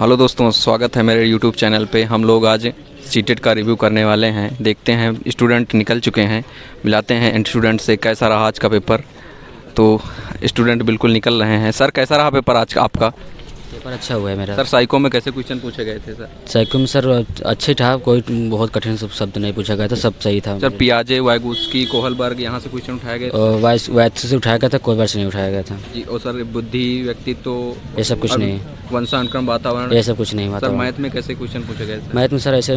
Hello दोस्तों, स्वागत है मेरे यूट्यूब चैनल पे। हम लोग आज सीटेट का रिव्यू करने वाले हैं। देखते हैं स्टूडेंट निकल चुके हैं, मिलाते हैं स्टूडेंट से कैसा रहा आज का पेपर। तो स्टूडेंट बिल्कुल निकल रहे हैं। सर कैसा रहा पेपर आज का आपका? पेपर अच्छा हुआ है मेरा। सर साइको में कैसे क्वेश्चन पूछे गए थे? सर साइको में सर अच्छे था, कोई बहुत कठिन शब्द नहीं पूछा गया था, सब सही था। सर पियाजे, वाइगोत्स्की, कोहलबर्ग यहाँ से क्वेश्चन उठाए गए थे? वैथ से उठाया गया था, कोई वर्ष नहीं उठाया गया था जी। और सर बुद्धि, व्यक्तित्व, ये सब कुछ नहीं, वंशानुक्रम, वातावरण, ये सब कुछ नहीं हुआ। सर मैथ में कैसे क्वेश्चन पूछे गए थे? मैथ में सर ऐसे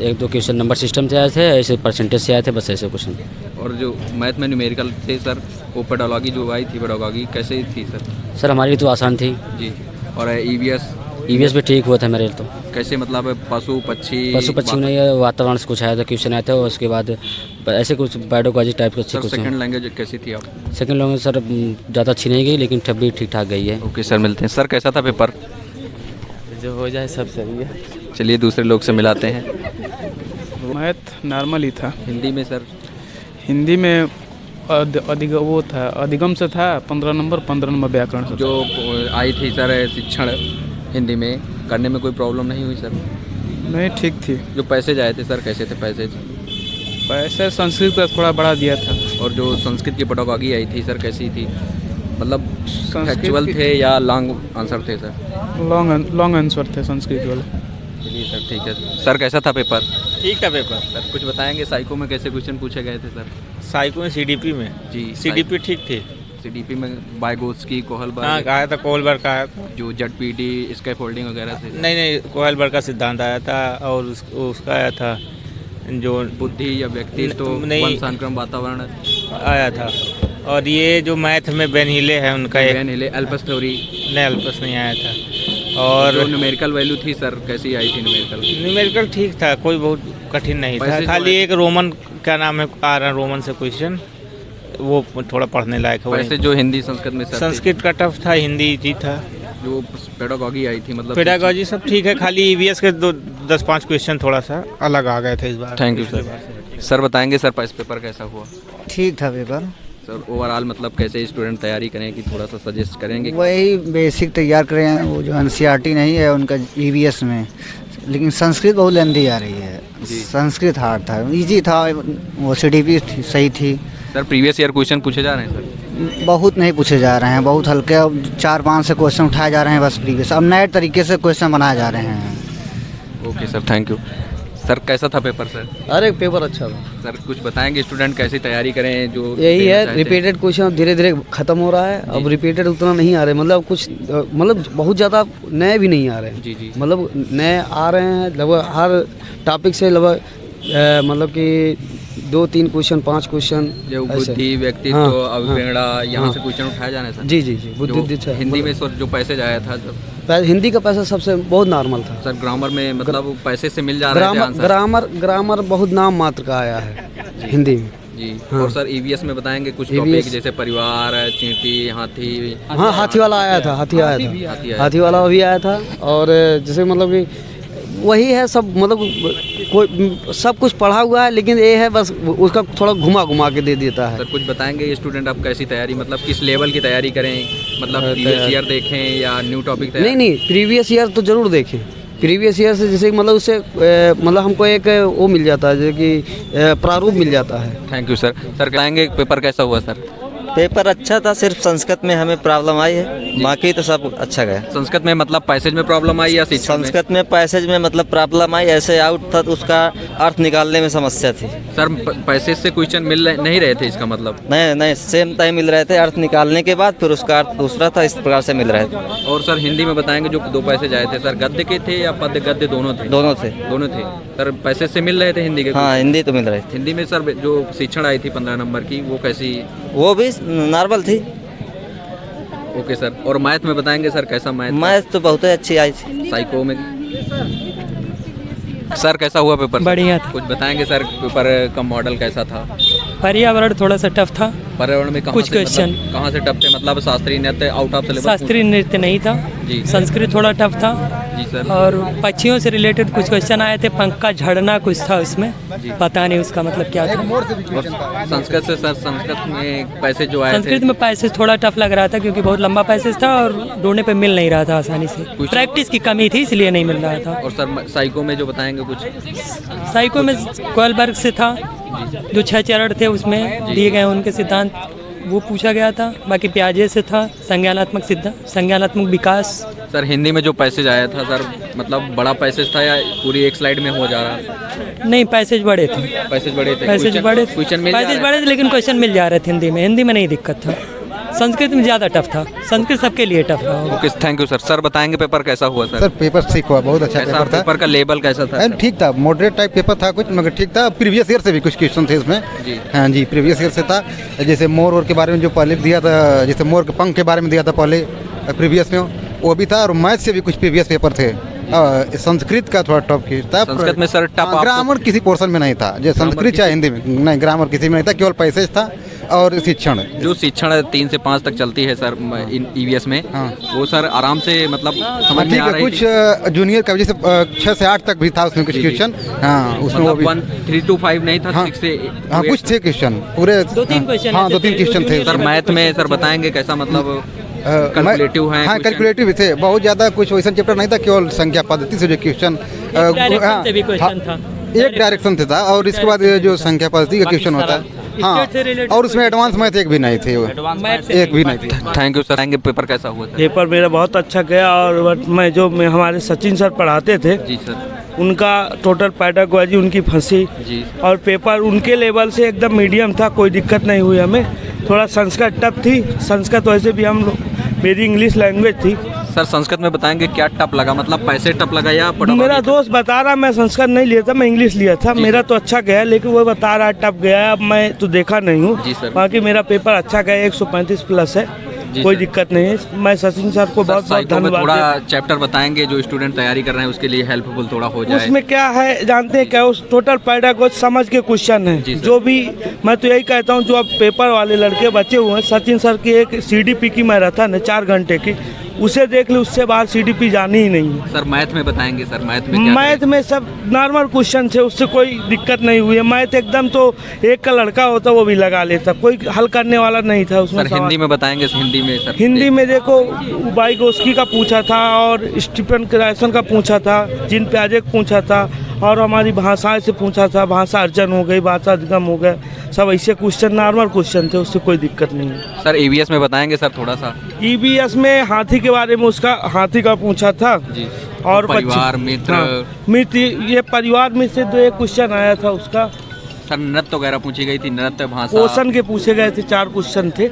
एक दो क्वेश्चन नंबर सिस्टम से आए थे, ऐसे परसेंटेज से आए थे, बस ऐसे क्वेश्चन। और जो मैथ में न्यूमेरिकल थे सर, वो पेडागॉजी जो आई थी, पेडागॉजी कैसे थी सर? सर हमारी लिए तो आसान थी जी। और ईवीएस भी ठीक हुआ था मेरे लिए। तो कैसे मतलब पशु पक्षी नहीं है, वातावरण से कुछ आया था, क्वेश्चन आया था। उसके बाद ऐसे कुछ पेडागॉजी टाइप के कुछ। सेकंड लैंग्वेज कैसी थी आप? सेकंड लैंग्वेज सर ज़्यादा अच्छी नहीं गई, लेकिन तब भी ठीक ठाक गई है। ओके सर, मिलते हैं। सर कैसा था पेपर? जो हो जाए सब सही है। चलिए दूसरे लोग से मिलाते हैं। मैथ नॉर्मल ही था। हिंदी में सर? हिंदी में वो था, अधिगम से था 15 नंबर व्याकरण से। जो आई थी सर शिक्षण, हिंदी में करने में कोई प्रॉब्लम नहीं हुई सर? नहीं, ठीक थी। जो पैसेज आए थे सर, कैसे थे पैसेज? पैसे संस्कृत का थोड़ा बढ़ा दिया था। और जो संस्कृत की पेडागॉजी आई थी सर, कैसी थी? मतलब फैक्चुअल थे या लॉन्ग आंसर थे सर? लॉन्ग आंसर थे संस्कृत वाले। चलिए सर, ठीक है। सर कैसा था पेपर? ठीक था पेपर। सर कुछ बताएंगे साइको में कैसे क्वेश्चन पूछे गए थे सर? साइको में सीडीपी में जी। सीडीपी ठीक थी। सीडीपी में वाइगोत्स्की, हाँ, कोहलबर्ग, आया था कोहलबर्ग का आया था। जो जेडपीटी, स्कैफोल्डिंग वगैरह से? नहीं, कोहलबर्ग का सिद्धांत आया था। और उसका आया था जो बुद्धि या व्यक्तित्व, नहीं, वंशानुक्रम, वातावरण आया था। और ये जो मैथ में बेनहिले है उनका एल्पस थ्योरी, नहीं, अल्पस नहीं आया था। और जो न्यूमेरिकल वैल्यू थी सर, कैसी आई थी न्यूमेरिकल? ठीक था, कोई बहुत कठिन नहीं था। खाली एक रोमन क्या नाम है आ रहा, रोमन से क्वेश्चन, वो थोड़ा पढ़ने लायक है। वैसे जो हिंदी संस्कृत में संस्कृत का टफ था, हिंदी इजी था। जो पेडागॉजी आई थी, मतलब पेडागॉजी सब ठीक है, खाली ईवीएस के 10-5 क्वेश्चन थोड़ा सा अलग आ गए थे इस बार। Thank you sir. सर बताएंगे सर पेपर कैसा हुआ? ठीक था पेपर सर। ओवरऑल मतलब कैसे स्टूडेंट तैयारी करें कि थोड़ा सा सजेस्ट करेंगे? वही बेसिक तैयार करें, वो जो एनसीईआरटी नहीं है उनका ईवीएस में। लेकिन संस्कृत बहुत लेंदी आ रही है। संस्कृत हार्ड था, इजी था। वो सीडीपी सही थी। सर प्रीवियस ईयर क्वेश्चन पूछे जा रहे हैं सर? बहुत नहीं पूछे जा रहे हैं, बहुत हल्के 4-5 से क्वेश्चन उठाए जा रहे हैं बस प्रीवियस। अब नए तरीके से क्वेश्चन बनाए जा रहे हैं। Okay sir, thank you. Sir कैसा था पेपर सर? अरे पेपर अच्छा था सर। कुछ बताएंगे स्टूडेंट कैसी तैयारी करें? जो यही है, रिपीटेड क्वेश्चन धीरे धीरे खत्म हो रहा है। अब रिपीटेड उतना नहीं आ रहे, मतलब कुछ मतलब बहुत ज़्यादा नए भी नहीं आ रहे हैं। जी। मतलब नए आ रहे हैं लगभग हर टॉपिक से, लगभग मतलब कि 2-3 क्वेश्चन, 5 क्वेश्चन। जो बुद्धि, व्यक्तित्व, अवप्रेरणा, यहाँ से क्वेश्चन उठाए जाने सर? जी। बुद्धि हिंदी में सर जो पैसेज आया था, हिंदी का पैसा सबसे बहुत नॉर्मल था सर। ग्रामर में मतलब पैसे से मिल जा रहे थे आंसर? ग्रामर बहुत नाम मात्र का आया है हिंदी में जी। हाँ। और सर ईवीएस में बताएंगे कुछ टॉपिक जैसे परिवार, चींटी, हाथी? हाँ, हाथी वाला आया था। हाथी वाला भी आया था। और जैसे मतलब कि वही है सब, मतलब कोई सब कुछ पढ़ा हुआ है, लेकिन ये है बस उसका थोड़ा घुमा के दे देता है। सर कुछ बताएंगे स्टूडेंट आप कैसी तैयारी, मतलब किस लेवल की तैयारी करें? मतलब प्रीवियस ईयर देखें या न्यू टॉपिक? नहीं, प्रीवियस ईयर तो जरूर देखें। प्रीवियस ईयर से जैसे मतलब उससे मतलब हमको एक वो मिल जाता है, जैसे कि प्रारूप मिल जाता है। Thank you sir. सर बताएंगे पेपर कैसा हुआ सर? पेपर अच्छा था, सिर्फ संस्कृत में हमें प्रॉब्लम आई है, बाकी तो सब अच्छा गया। संस्कृत में मतलब पैसेज में प्रॉब्लम आई या शिक्षण में? संस्कृत में पैसेज में मतलब प्रॉब्लम आई, ऐसे आउट था तो उसका अर्थ निकालने में समस्या थी। सर पैसेज से क्वेश्चन नहीं रहे थे इसका मतलब? नहीं, सेम टाइम मिल रहे थे। अर्थ निकालने के बाद फिर उसका अर्थ दूसरा था, इस प्रकार से मिल रहे थे। और सर हिंदी में बताएंगे जो 2 पैसेज आए थे सर, गद्य के थे या पद्य गद्य दोनों थे? दोनों थे सर। पैसेज से मिल रहे थे हिंदी के? हाँ, हिंदी तो मिल रही थी। हिंदी में सर जो शिक्षण आई थी 15 नंबर की, वो कैसी? वो भी नॉर्मल थी। Okay sir. और मैथ में बताएंगे सर कैसा मैथ? मैथ तो बहुत ही अच्छी आई थी। साइको में सर कैसा हुआ पेपर? बढ़िया था। कुछ बताएंगे सर पेपर का मॉडल कैसा था? पर्यावरण थोड़ा सा टफ था। पर्यावरण में कुछ क्वेश्चन कहाँ से टफ थे? मतलब शास्त्रीय नृत्य आउट ऑफ सिलेबस? शास्त्रीय नृत्य नहीं था जी। संस्कृत थोड़ा टफ था। जी सर। और पक्षियों से रिलेटेड कुछ क्वेश्चन आए थे, पंख का झड़ना कुछ था उसमें, पता नहीं उसका मतलब क्या था। और संस्कृत से सर, संस्कृत में पैसे जो आए संस्कृत थे, में पैसेज थोड़ा टफ लग रहा था क्योंकि बहुत लंबा पैसेज था और ढूंढने पे मिल नहीं रहा था आसानी से, प्रैक्टिस की कमी थी इसलिए नहीं मिल रहा था। और सर साइको में जो बताएंगे कुछ? साइको में कोयलबर्ग से था, जो 6 चरण थे उसमें दिए गए उनके सिद्धांत वो पूछा गया था। बाकी प्याजे से था संज्ञानात्मक सिद्धांत, संज्ञानात्मक विकास। सर हिंदी में जो पैसेज आया था सर, मतलब बड़ा पैसेज था या पूरी एक स्लाइड में हो जा रहा? नहीं, पैसेज बड़े थे, पैसेज बड़े थे, पैसेज बड़े थे, क्वेश्चन मिल पैसेज बड़े थे लेकिन क्वेश्चन मिल जा रहे थे हिंदी में नहीं दिक्कत था। संस्कृत में ज़्यादा टफ था, संस्कृत सबके लिए टफ था। Okay, thank you sir. Sir बताएंगे पेपर कैसा हुआ सर? सर पेपर ठीक हुआ, बहुत अच्छा कैसा पेपर था। पेपर का लेवल कैसा था? ठीक था, मॉडरेट टाइप पेपर था कुछ, मगर ठीक था। प्रीवियस ईयर से भी कुछ क्वेश्चन थे इसमें। जी। हाँ जी, प्रीवियस ईयर से था। जैसे मोर और के बारे में जो पहले दिया था, जैसे मोर के पंख के बारे में दिया था पहले प्रीवियस में, वो भी था। और मैथ से भी कुछ प्रीवियस पेपर थे। संस्कृत का थोड़ा टफ था। संस्कृत में सर टफ? ग्रामर किसी पोर्शन में नहीं था, जो संस्कृत या हिंदी में नहीं, ग्रामर किसी में नहीं था, केवल पैसेज था और शिक्षण। जो शिक्षण 3 से 5 तक चलती है सर ईवीएस में, हाँ। वो सर आराम से मतलब समझ में आ रही कुछ जूनियर का जैसे 6 से 8 तक भी था उसमें कुछ क्वेश्चन। हाँ, उसमें वो भी 3 to 5 नहीं था, हाँ, 6 से हाँ कुछ थे क्वेश्चन पूरे 2-3 क्वेश्चन। हाँ 2-3 क्वेश्चन थे सर। मैथ में सर बताएंगे कैसा, मतलब कैलकुलेटिव है? हाँ कैलकुलेटिव भी थे, बहुत ज़्यादा कुछ वैसा चैप्टर नहीं था, केवल संख्या पद्धति से जो क्वेश्चन एक डायरेक्शन से था। और इसके बाद जो संख्या पद्धति का क्वेश्चन होता है, हाँ, और उसमें एडवांस मैथ एक भी नहीं थे, एक भी नहीं थे। Thank you sir. पेपर कैसा हुआ सर? पेपर मेरा बहुत अच्छा गया। और मैं हमारे सचिन सर पढ़ाते थे, जी सर, उनका टोटल पैडागोजी उनकी फंसी जी। और पेपर उनके लेवल से एकदम मीडियम था, कोई दिक्कत नहीं हुई हमें। थोड़ा संस्कृत टफ थी, संस्कृत वैसे भी हम लोग मेरी इंग्लिश लैंग्वेज थी। सर संस्कृत में बताएंगे क्या टफ लगा, मतलब पैसे टफ लगा या मेरा दोस्त बता रहा, मैं संस्कृत नहीं लिया था, मैं इंग्लिश लिया था। मेरा तो अच्छा गया, लेकिन वो बता रहा टफ गया। अब मैं तो देखा नहीं हूँ, बाकी मेरा पेपर अच्छा गया, 135 प्लस है, कोई दिक्कत नहीं है। मैं सचिन सर को बहुत बहुत धन्यवाद। थोड़ा चैप्टर बताएंगे जो स्टूडेंट तैयारी कर रहे हैं उसके लिए हेल्पफुल थोड़ा हो जाए। उसमें क्या है जानते हैं क्या, उस टोटल पैडागोजी समझ के क्वेश्चन है जो भी। मैं तो यही कहता हूँ, जो अब पेपर वाले लड़के बचे हुए हैं, सचिन सर की एक CDP की मैराथन है 4 घंटे की, उसे देख ली, उससे बाहर CDP जानी ही नहीं है। सर मैथ में बताएंगे सर, मैथ में क्या? मैथ में सब नॉर्मल क्वेश्चन थे, उससे कोई दिक्कत नहीं हुई है। मैथ एकदम तो एक का लड़का होता वो भी लगा लेता, कोई हल करने वाला नहीं था उसमें। सर हिंदी में बताएंगे? हिंदी में सर, हिंदी में देखो वाइगोस्की का पूछा था और स्टीफन क्राइसन का पूछा था, जिन प्याजे का पूछा था, और हमारी भाषाएं से पूछा था, भाषा अर्जन हो गई, भाषा अधिगम हो गया, सब ऐसे क्वेश्चन नॉर्मल क्वेश्चन थे, उससे कोई दिक्कत नहीं है। सर EVS में बताएंगे सर थोड़ा सा? EVS में हाथी के बारे में, उसका हाथी का पूछा था जी। और परिवार मित्र, हाँ, मित्र, ये परिवार में से 2 एक क्वेश्चन आया था उसका। सर नृत्य वगैरह पूछी गई थी, नृत्य भाषा, क्वेश्चन के पूछे गए थे, 4 क्वेश्चन थे।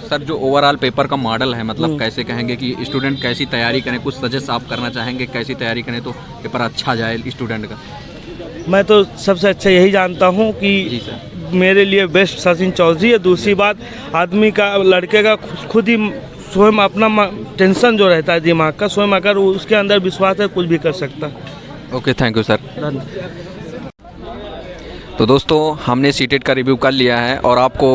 सर जो ओवरऑल पेपर का मॉडल है, मतलब कैसे कहेंगे कि स्टूडेंट कैसी तैयारी करें, कुछ सजेस्ट आप करना चाहेंगे कैसी तैयारी करें तो पेपर अच्छा जाए स्टूडेंट का? मैं तो सबसे अच्छा यही जानता हूँ कि जी सर, मेरे लिए बेस्ट सचिन चौधरी है। दूसरी बात, आदमी का, लड़के का खुद ही स्वयं अपना टेंशन जो रहता है दिमाग का, स्वयं अगर उसके अंदर विश्वास है कुछ भी कर सकता है। Okay, thank you sir. तो दोस्तों हमने सीटेट का रिव्यू कर लिया है और आपको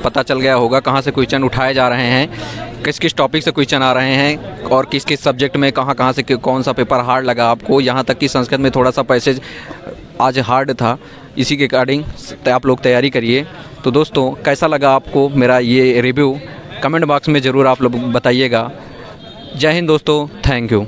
पता चल गया होगा कहाँ से क्वेश्चन उठाए जा रहे हैं, किस किस टॉपिक से क्वेश्चन आ रहे हैं और किस किस सब्जेक्ट में कहाँ से कौन सा पेपर हार्ड लगा आपको। यहाँ तक कि संस्कृत में थोड़ा सा पैसेज आज हार्ड था, इसी के अकॉर्डिंग आप लोग तैयारी करिए। तो दोस्तों कैसा लगा आपको मेरा ये रिव्यू, कमेंट बॉक्स में ज़रूर आप लोग बताइएगा। जय हिंद दोस्तों, थैंक यू।